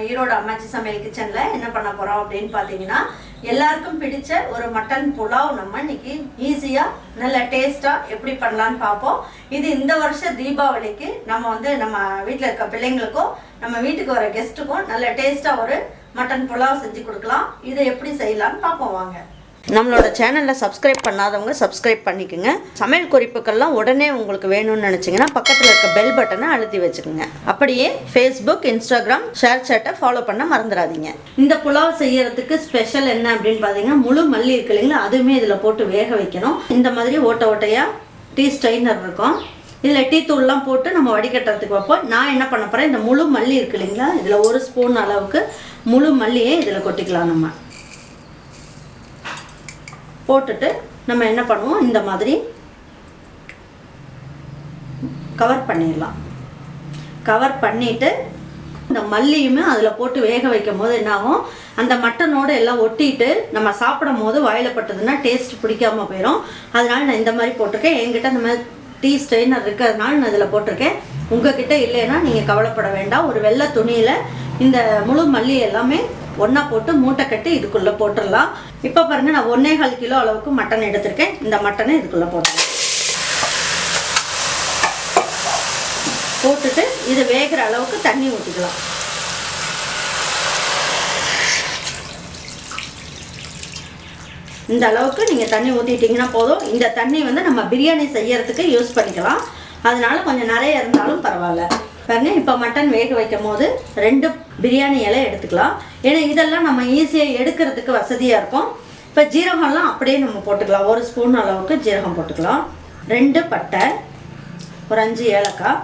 நம்ம ஈரோடு அம்மாச்சி சமையல் கிச்சன்ல என்ன பண்ண போறோம் அப்படின்னு பாத்தீங்கன்னா எல்லாருக்கும் பிடிச்ச ஒரு மட்டன் புலாவ் நம்ம இன்னைக்கு ஈஸியா நல்ல டேஸ்டா எப்படி பண்ணலாம்னு பார்ப்போம். இது இந்த வருஷம் தீபாவளிக்கு நம்ம வீட்டில் இருக்க பிள்ளைங்களுக்கும் நம்ம வீட்டுக்கு வர கெஸ்ட்டுக்கும் நல்ல டேஸ்டா ஒரு மட்டன் புலாவ் செஞ்சு கொடுக்கலாம். இதை எப்படி செய்யலாம்னு பார்ப்போம் வாங்க. நம்மளோட சேனலில் சப்ஸ்கிரைப் பண்ணாதவங்க சப்ஸ்கிரைப் பண்ணிக்கோங்க. சமையல் குறிப்புகள்லாம் உடனே உங்களுக்கு வேணும்னு நினச்சிங்கன்னா பக்கத்தில் இருக்க பெல் பட்டனை அழுத்தி வச்சுக்கோங்க. அப்படியே ஃபேஸ்புக், இன்ஸ்டாகிராம், ஷேர் சேட்டை ஃபாலோ பண்ண மறந்துடாதீங்க. இந்த புலாவ் செய்யறதுக்கு ஸ்பெஷல் என்ன அப்படின்னு பார்த்தீங்கன்னா முழு மல்லி இருக்கு இல்லைங்களா, அதுவுமே இதில் போட்டு வேக வைக்கணும். இந்த மாதிரி ஓட்டையாக டீ ஸ்ட்ரைனர் இருக்கும். இதில் டீ தூள்லாம் போட்டு நம்ம வடிகட்டுறதுக்கு வைப்போம். நான் என்ன பண்ண போகிறேன், இந்த முழு மல்லி இருக்கு இல்லைங்களா, இதில் 1 ஸ்பூன் அளவுக்கு முழு மல்லியை இதில் கொட்டிக்கலாம். நம்ம போட்டுட்டு நம்ம என்ன பண்ணுவோம், இந்த மாதிரி கவர் பண்ணிடலாம். கவர் பண்ணிட்டு இந்த மல்லியுமே அதில் போட்டு வேக வைக்கும் போது என்ன ஆகும், அந்த மட்டனோடு எல்லாம் ஒட்டிட்டு நம்ம சாப்பிடும் போது வாயில் பட்டதுன்னா டேஸ்ட் பிடிக்காம போயிடும். அதனால நான் இந்த மாதிரி போட்டிருக்கேன். என்கிட்ட இந்த மாதிரி டீ ஸ்ட்ரெயினர் இருக்கிறதுனால நான் இதில் போட்டிருக்கேன். உங்ககிட்ட இல்லைன்னா நீங்கள் கவலைப்பட வேண்டாம். ஒரு வெள்ளை துணியில் இந்த முழு மல்லி எல்லாமே ஒன்றா போட்டு மூட்டை கட்டி இதுக்குள்ளே போட்டுடலாம். இப்போ பாருங்கள், நான் 1.25 கிலோ அளவுக்கு மட்டன் எடுத்திருக்கேன். இந்த மட்டனை இதுக்குள்ளே போட்டுடலாம். போட்டுட்டு இது வேகிற அளவுக்கு தண்ணி ஊற்றிக்கலாம். இந்த அளவுக்கு நீங்கள் தண்ணி ஊற்றிட்டிங்கன்னா போதும். இந்த தண்ணி நம்ம பிரியாணி செய்யறதுக்கு யூஸ் பண்ணிக்கலாம். அதனால கொஞ்சம் நிறைய இருந்தாலும் பரவாயில்ல. பாருங்க, இப்போ மட்டன் வேக வைக்கும் போது 2 பிரியாணி இலை எடுத்துக்கலாம். ஏன்னா இதெல்லாம் நம்ம ஈஸியாக எடுக்கிறதுக்கு வசதியாக இருக்கும். இப்போ ஜீரகம்லாம் அப்படியே நம்ம போட்டுக்கலாம். 1 ஸ்பூன் அளவுக்கு ஜீரகம் போட்டுக்கலாம். 2 பட்டை, ஒரு 5 ஏலக்காய்,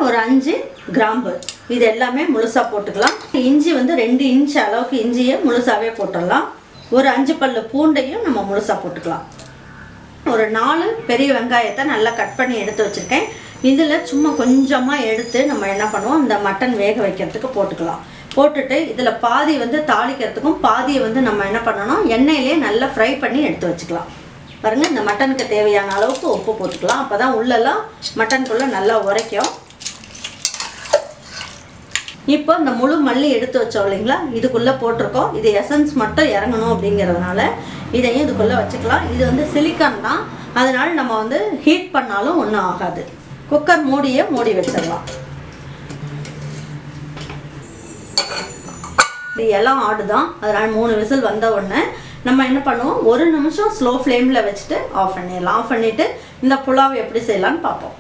ஒரு 5 கிராம்பு, இது எல்லாமே முழுசாக போட்டுக்கலாம். இஞ்சி 2 இன்ச் அளவுக்கு இஞ்சியை முழுசாகவே போட்டுடலாம். ஒரு 5 பல்லு பூண்டையும் நம்ம முழுசாக போட்டுக்கலாம். ஒரு 4 பெரிய வெங்காயத்தை நல்லா கட் பண்ணி எடுத்து வச்சுருக்கேன். இதில் சும்மா கொஞ்சமாக எடுத்து நம்ம என்ன பண்ணுவோம், இந்த மட்டன் வேக வைக்கிறதுக்கு போட்டுக்கலாம். போட்டுட்டு இதில் பாதி தாளிக்கிறதுக்கும் பாதியை நம்ம என்ன பண்ணணும், எண்ணெயிலே நல்லா ஃப்ரை பண்ணி எடுத்து வச்சுக்கலாம். பாருங்கள், இந்த மட்டனுக்கு தேவையான அளவுக்கு உப்பு போட்டுக்கலாம். அப்போ தான் உள்ளெல்லாம் மட்டனுக்குள்ளே நல்லா உரைக்கும். இப்போ இந்த முழு மல்லி எடுத்து வச்சோம் இல்லைங்களா, இதுக்குள்ளே போட்டிருக்கோம். இது எசன்ஸ் மட்டும் இறங்கணும் அப்படிங்கிறதுனால இதையும் இதுக்குள்ளே வச்சுக்கலாம். இது சிலிக்கான் தான், அதனால நம்ம ஹீட் பண்ணாலும் ஒன்றும் ஆகாது. குக்கர் மூடியை மூடி வச்சிடலாம். இது எல்லாம் ஆடுதான், அதனால் 3 விசில் வந்த உடனே நம்ம என்ன பண்ணுவோம், 1 நிமிஷம் ஸ்லோ ஃப்ளேமில் வச்சுட்டு ஆஃப் பண்ணிடலாம். ஆஃப் பண்ணிவிட்டு இந்த புலாவ் எப்படி செய்யலான்னு பார்ப்போம்.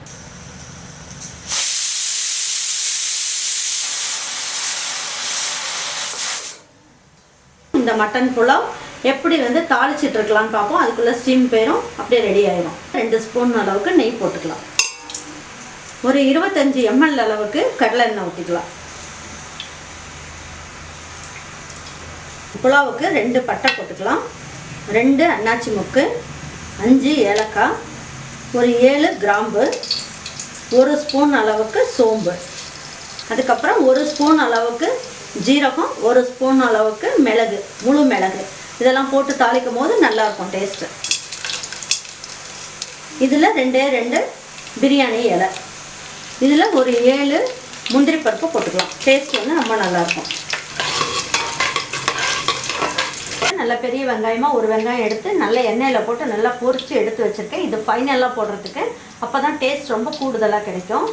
இந்த மட்டன் புலாவ் எப்படி தாளிச்சிட்டு இருக்கலாம்னு பார்ப்போம். அதுக்குள்ளே ஸ்டீம் போயிடும், அப்படியே ரெடி ஆயிடும். 2 ஸ்பூன் அளவுக்கு நெய் போட்டுக்கலாம். ஒரு 25 ml அளவுக்கு கடலை எண்ணெய் ஊற்றிக்கலாம். புலாவுக்கு 2 பட்டை போட்டுக்கலாம், 2 அன்னாச்சி முக்கு, 5 ஏலக்காய், ஒரு 7 கிராம்பு, 1 ஸ்பூன் அளவுக்கு சோம்பு, அதுக்கப்புறம் 1 ஸ்பூன் அளவுக்கு ஜீரகம், 1 ஸ்பூன் அளவுக்கு மிளகு, முழு மிளகு, இதெல்லாம் போட்டு தாளிக்கும் போது நல்லாயிருக்கும் டேஸ்ட்டு. இதில் 2 பிரியாணி இலை, இதில் ஒரு 7 முந்திரி பருப்பு போட்டுக்கலாம். டேஸ்ட் ரொம்ப நல்லாயிருக்கும். நல்ல பெரிய வெங்காயமாக ஒரு வெங்காயம் எடுத்து நல்ல எண்ணெயில் போட்டு நல்லா பொரித்து எடுத்து வச்சுருக்கேன். இது ஃபைனலாக போடுறதுக்கு, அப்போ தான் டேஸ்ட் ரொம்ப கூடுதலாக கிடைக்கும்.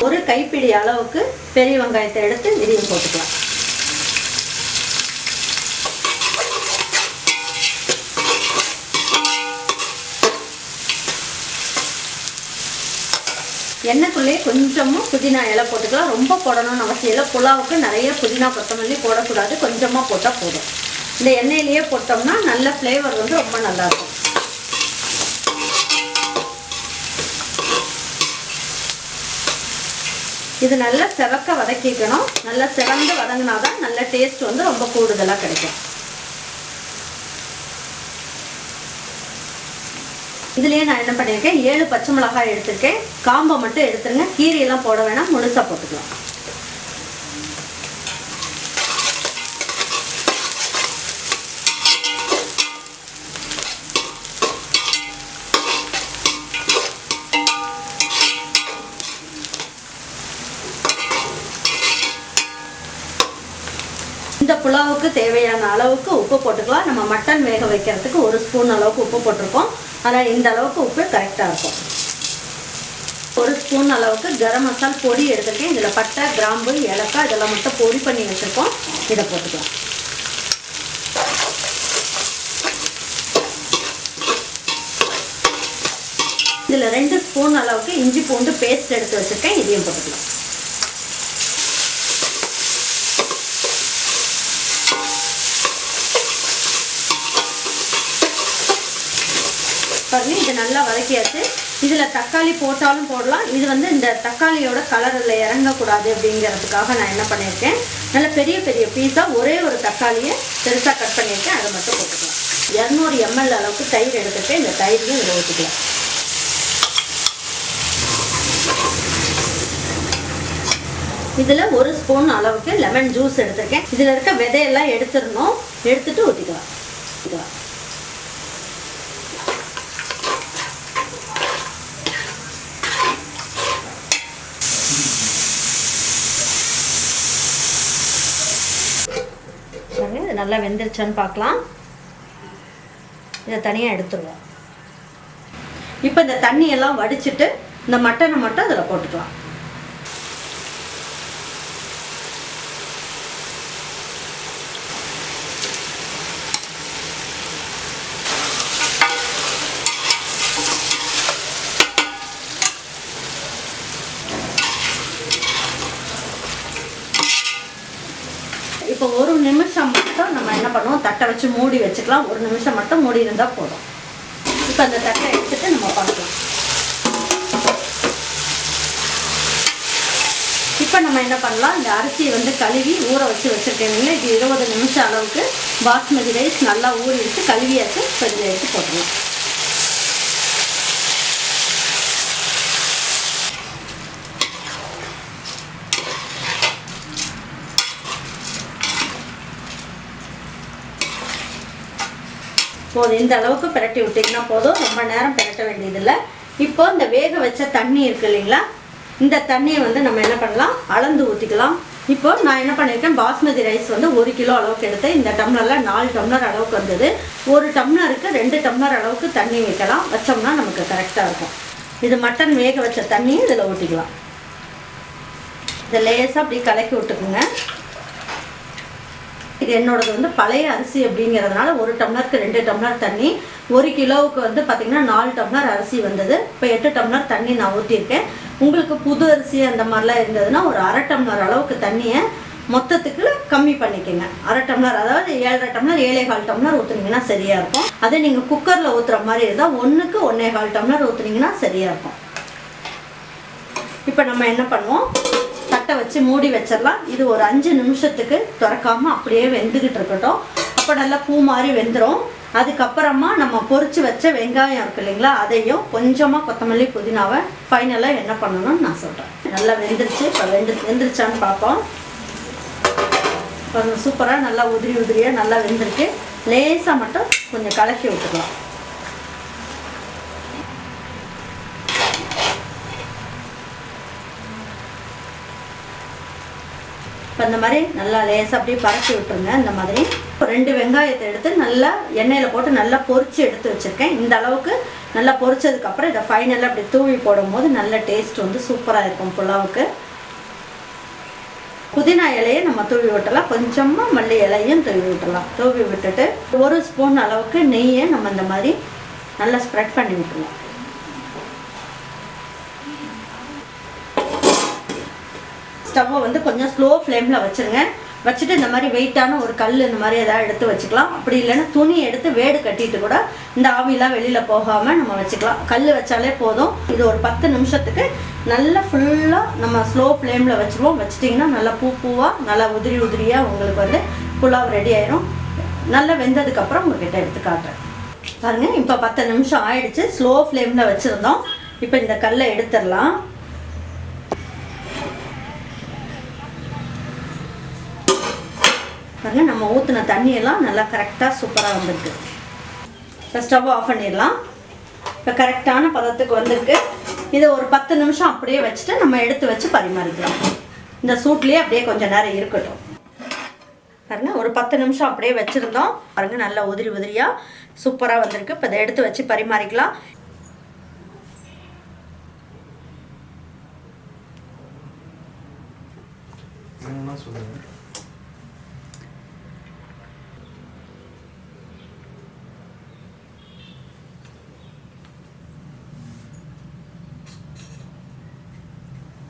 ஒரு கைப்பிடி அளவுக்கு பெரிய வெங்காயத்தை எடுத்து இதையும் போட்டுக்கலாம். எண்ணெய்க்குள்ளேயே கொஞ்சமாக புதினா இலை போட்டுக்கலாம். ரொம்ப போடணும்னு அவசியம் இல்லை. புலாவுக்கு நிறைய புதினா கொத்தமல்லி போடக்கூடாது, கொஞ்சமாக போட்டால் போதும். இந்த எண்ணெயிலேயே போட்டோம்னா நல்ல ஃப்ளேவர் ரொம்ப நல்லாயிருக்கும். இது நல்லா செவக்க வதக்கிக்கணும். நல்லா செவந்து வதங்கினா தான் நல்ல டேஸ்ட் ரொம்ப கூடுதலாக கிடைக்கும். இதுலேயே நான் என்ன பண்ணியிருக்கேன், 7 பச்சை மிளகாய் எடுத்திருக்கேன். காம்பை மட்டும் எடுத்துருங்க, கீரையெல்லாம் போட வேணாம், முழுசாக போட்டுக்கலாம். புலாவுக்கு தேவையான அளவுக்கு உப்பு போட்டுக்கலாம். நம்ம மட்டன் வேக வைக்கிறதுக்கு 1 ஸ்பூன் அளவுக்கு உப்பு போட்டிருக்கோம். ஆனால் இந்த அளவுக்கு உப்பு கரெக்டாக இருக்கும். 1 ஸ்பூன் அளவுக்கு கரம் மசாலா பொடி எடுத்துருக்கேன். இதில் பட்டை, கிராம்பு, ஏலக்காய் இதெல்லாம் மட்டும் பொடி பண்ணி வச்சுருக்கோம். இதை போட்டுக்கலாம். இதில் 2 ஸ்பூன் அளவுக்கு இஞ்சி பூண்டு பேஸ்ட் எடுத்து வச்சுருக்கேன். இதையும் போட்டுக்கலாம். பாருங்க, இது நல்லா வதக்கியாச்சு. இதில் தக்காளி போட்டாலும் போடலாம். இது வந்து இந்த தக்காளியோட கலரில் இறங்கக்கூடாது அப்படிங்கிறதுக்காக நான் என்ன பண்ணியிருக்கேன், நல்ல பெரிய பெரிய பீஸாக ஒரே ஒரு தக்காளியை பெருசாக கட் பண்ணியிருக்கேன். அதை மட்டும் போட்டுக்கலாம். 200 ml அளவுக்கு தயிர் எடுத்துகிட்டு இந்த தயிரையும் இதில் ஊற்றிக்கலாம். இதில் 1 ஸ்பூன் அளவுக்கு லெமன் ஜூஸ் எடுத்துருக்கேன். இதில் இருக்க விதையெல்லாம் எடுத்துடணும். எடுத்துகிட்டு ஊற்றிக்கலாம். இது நல்லா வெந்துருச்சான்னு பார்க்கலாம். இதை தனியாக எடுத்துருவோம். இப்போ இந்த தண்ணியெல்லாம் வடிச்சிட்டு இந்த மட்டனை மட்டும் அதில் போட்டுக்கலாம். இப்போ 1 நிமிஷம் மட்டும் நம்ம என்ன பண்ணுவோம், தட்டை வச்சு மூடி வச்சுக்கலாம். 1 நிமிஷம் மட்டும் மூடி இருந்தால் போதும். இப்போ அந்த தட்டை எடுத்துட்டு நம்ம பார்க்கலாம். இப்போ நம்ம என்ன பண்ணலாம், இந்த அரிசியை வந்து கழுவி ஊற வச்சு வச்சுருக்கேன். இது 20 நிமிஷம் அளவுக்கு பாஸ்மதி ரைஸ் நல்லா ஊறி வச்சு கழுவியாச்சு. இப்போ இதில் எடுத்து போட்டுக்கலாம். போதும், இந்த அளவுக்கு பிரட்டி விட்டிங்கன்னா போதும். ரொம்ப நேரம் பிரட்ட வேண்டியதில்லை. இப்போ இந்த வேக வச்ச தண்ணி இருக்குது இல்லைங்களா, இந்த தண்ணியை வந்து நம்ம என்ன பண்ணலாம், அளந்து ஊற்றிக்கலாம். இப்போ நான் என்ன பண்ணியிருக்கேன், பாஸ்மதி ரைஸ் வந்து 1 கிலோ அளவுக்கு எடுத்து இந்த டம்ளரில் 4 டம்ளர் அளவுக்கு வந்தது. 1 டம்ளருக்கு 2 டம்ளர் அளவுக்கு தண்ணி வைக்கலாம். வச்சோம்னா நமக்கு கரெக்டாக இருக்கும். இது மட்டன் வேக வச்ச தண்ணியை இதில் ஊற்றிக்கலாம். இதை லேசாக அப்படி கலக்கி விட்டுக்குங்க. இது என்னோடது வந்து பழைய அரிசி அப்படிங்கிறதுனால 1 டம்ளருக்கு 2 டம்ளர் தண்ணி. 1 கிலோவுக்கு வந்து பார்த்திங்கன்னா 4 டம்ளர் அரிசி வந்தது. இப்போ 8 டம்ளர் தண்ணி நான் ஊற்றிருக்கேன். உங்களுக்கு புது அரிசி அந்த மாதிரிலாம் இருந்ததுன்னா ஒரு 1/2 டம்ளர் அளவுக்கு தண்ணியை மொத்தத்துக்கு கம்மி பண்ணிக்கோங்க. 1/2 டம்ளர், அதாவது 7.5 டம்ளர் 7.25 டம்ளர் ஊற்றுனீங்கன்னா சரியாக இருக்கும். அதே நீங்கள் குக்கரில் ஊற்றுற மாதிரி இருந்தால் 1க்கு 1.25 டம்ளர் ஊற்றுனீங்கன்னா சரியாக இருக்கும். இப்போ நம்ம என்ன பண்ணுவோம், தட்டை வச்சு மூடி வச்சிடலாம். இது ஒரு 5 நிமிஷத்துக்கு திறக்காமல் அப்படியே வெந்துக்கிட்டு இருக்கட்டும். அப்போ நல்லா பூ மாதிரி வெந்துடும். அதுக்கப்புறமா நம்ம பொரிச்சு வச்ச வெங்காயம் இருக்கு இல்லைங்களா, அதையும் கொஞ்சமாக கொத்தமல்லி புதினாவை ஃபைனலாக என்ன பண்ணணும்னு நான் சொல்கிறேன். நல்லா வெந்துருச்சு. இப்போ வெந்துருச்சான்னு பார்ப்போம். கொஞ்சம் சூப்பராக நல்லா உதிரியாக நல்லா வெந்திருக்கு. லேசாக மட்டும் கொஞ்சம் கலக்கி விட்டுக்கலாம். இப்போ இந்த மாதிரி நல்லா லேசாக அப்படியே பரப்பி விட்டுருங்க. இந்த மாதிரி 2 வெங்காயத்தை எடுத்து நல்லா எண்ணெயில் போட்டு நல்லா பொரிச்சு எடுத்து வச்சுருக்கேன். இந்த அளவுக்கு நல்லா பொரிச்சதுக்கப்புறம் இதை ஃபைனலாக அப்படி தூவி போடும்போது நல்ல டேஸ்ட் வந்து சூப்பராக இருக்கும் புலாவுக்கு. புதினா இலையை நம்ம தூவி விட்டலாம். கொஞ்சமாக மல்லி இலையும் தூவி விட்டுலாம். தூவி விட்டுட்டு 1 ஸ்பூன் அளவுக்கு நெய்யை நம்ம இந்த மாதிரி நல்லா ஸ்ப்ரெட் பண்ணி விட்டுருவோம். ஸ்டவ்வை வந்து கொஞ்சம் ஸ்லோ ஃப்ளேமில் வச்சுருங்க. வச்சுட்டு இந்த மாதிரி வெயிட்டான ஒரு கல் இந்த மாதிரி எதாவது எடுத்து வச்சுக்கலாம். அப்படி இல்லைன்னா துணி எடுத்து வேடு கட்டிட்டு கூட இந்த ஆவிலாம் வெளியில் போகாமல் நம்ம வச்சுக்கலாம். கல் வச்சாலே போதும். இது ஒரு 10 நிமிஷத்துக்கு நல்லா ஃபுல்லாக நம்ம ஸ்லோ ஃப்ளேமில் வச்சுருவோம். வச்சுட்டிங்கன்னா நல்லா பூவாக நல்லா உதிரியாக உங்களுக்கு வந்து புலாவ் ரெடி ஆயிரும். நல்லா வெந்ததுக்கப்புறம் உங்கள்கிட்ட எடுத்து காட்டுறேன். பாருங்கள், இப்போ 10 நிமிஷம் ஆயிடுச்சு. ஸ்லோ ஃப்ளேமில் வச்சுருந்தோம். இப்போ இந்த கல்லை எடுத்துடலாம். பாருங்கள், நம்ம ஊற்றின தண்ணியெல்லாம் நல்லா கரெக்டாக சூப்பராக வந்திருக்கு. இப்போ ஸ்டவ் ஆஃப் பண்ணிடலாம். இப்போ கரெக்டான பதத்துக்கு வந்திருக்கு. இதை ஒரு 10 நிமிஷம் அப்படியே வச்சுட்டு நம்ம எடுத்து வச்சு பரிமாறிக்கலாம். இந்த சூட்லேயே அப்படியே கொஞ்சம் நேரம் இருக்கட்டும். பாருங்க ஒரு 10 நிமிஷம் அப்படியே வச்சுருந்தோம். பாருங்க நல்லா உதிரி உதிரியாக சூப்பராக வந்திருக்கு. இப்போ இதை எடுத்து வச்சு பரிமாறிக்கலாம்.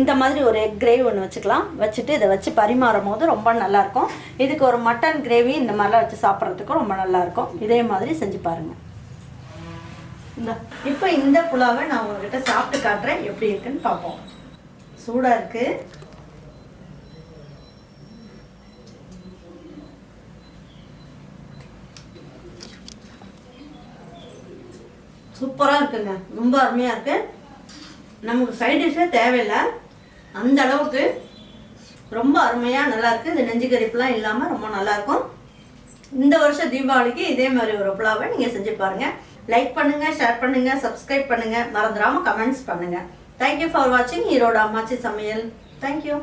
இந்த மாதிரி ஒரு எக் கிரேவி ஒன்று வச்சுக்கலாம். வச்சுட்டு இதை வச்சு பரிமாறும் போது ரொம்ப நல்லாயிருக்கும். இதுக்கு ஒரு மட்டன் கிரேவி இந்த மாதிரிலாம் வச்சு சாப்பிட்றதுக்கும் ரொம்ப நல்லாயிருக்கும். இதே மாதிரி செஞ்சு பாருங்கள். இப்போ இந்த புலாவை நான் உங்கள்கிட்ட சாப்பிட்டு காட்டுறேன், எப்படி இருக்குன்னு பார்ப்போம். சூடாக இருக்குது. சூப்பராக இருக்குங்க. ரொம்ப அருமையாக இருக்குது. நமக்கு சைட் டிஷ்ஷே தேவையில்லை, அந்த அளவுக்கு ரொம்ப அருமையாக நல்லாயிருக்கு. இது நெஞ்சு கறிப்புலாம் இல்லாமல் ரொம்ப நல்லாயிருக்கும். இந்த வருஷம் தீபாவளிக்கு இதே மாதிரி ஒரு புலாவை நீங்கள் செஞ்சு பாருங்கள். லைக் பண்ணுங்கள், ஷேர் பண்ணுங்கள், சப்ஸ்கிரைப் பண்ணுங்கள், மறந்துடாமல் கமெண்ட்ஸ் பண்ணுங்கள். தேங்க்யூ ஃபார் வாட்சிங் ஈரோடு அம்மாச்சி சமையல். தேங்க்யூ.